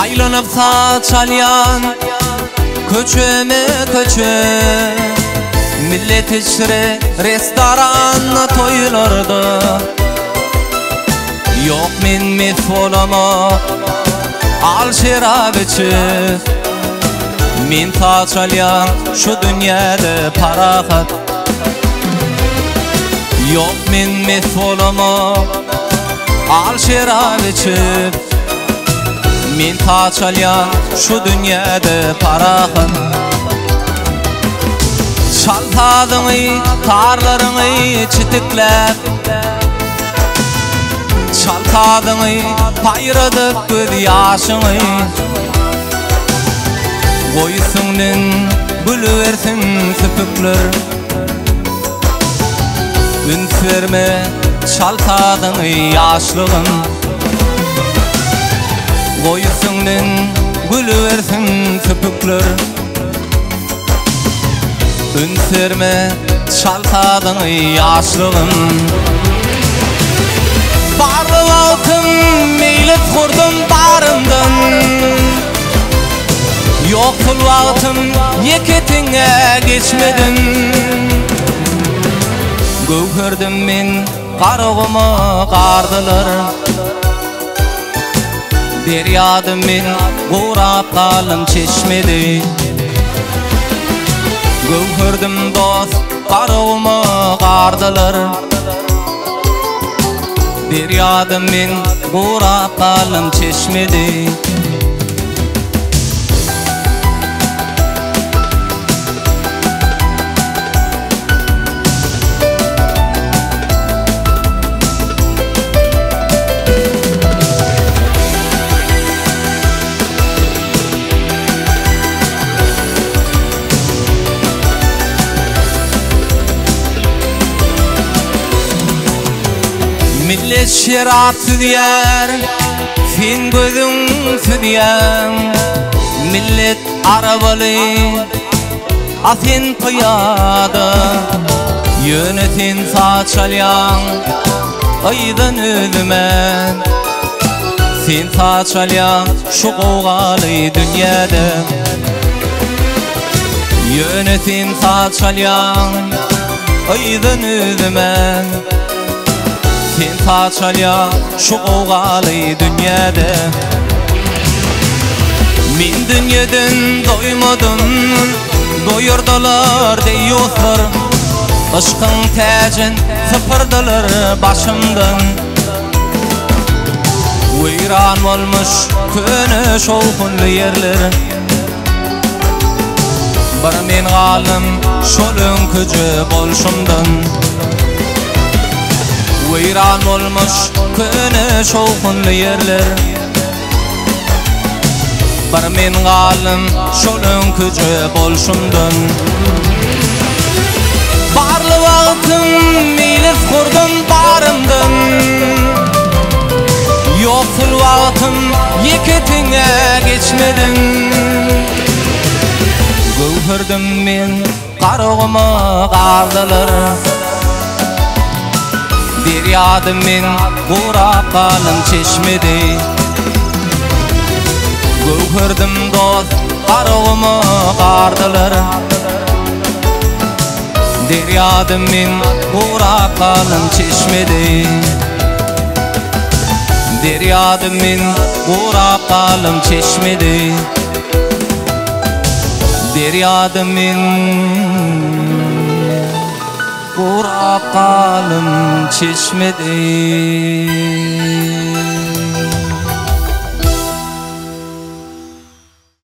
Aylanıp saçalyan köçeme köçe millet içre restoranna toylarda yok men metfolama al şerab içip men saçalyan şu dünyada parahat yok men metfolama al şerab içip men taçalyan şu dünyada parahat çaltadığı tarlarını çitiklep çaltadığı payradık göz yaşını koysunun bülüversin süpükler ün verme çaltadığı yaşlığın koysunun gülüversin köpükler ün verme çaltadın yaşlığın barlı altın meylip kurdum barımdan yoktul altın yeketine geçmedim gövherdim men karığıma kardılar deryadım men uğrap kalım çeşmedi gövherdim dost karığıma kardılar deryadım men uğrap kalım çeşmedi millet şerap südyer sen gözün südyer millet arabalı asen kıyada yönetin saçalyan aydan özümen sen saçalyan şu koğalı dünyada yönetin saçalyan aydan özümen sen saçalyan şu koğalı dünyada men dünyadan doymadım doyurdular deyoslar aşkın tacın sıfırdılar başımdan veyran olmuş köne şolkunlu yerler bir men galım şolun kücü bolşumdan veyran olmuş köne şolkunlu yerler bir men galım şolun kücü bolşumdan barlı vaktim meylif kurdum barımdan yoksul vaktim yeketine geçmedim gövherdim men karığıma kardılar deryadım men uğrap kalım çeşmedi gövherdim dost karığıma kardılar deryadım men uğrap kalım çeşmedi deryadım men uğrap kalım çeşmedi deryadım men uğrap kalım çeşmedi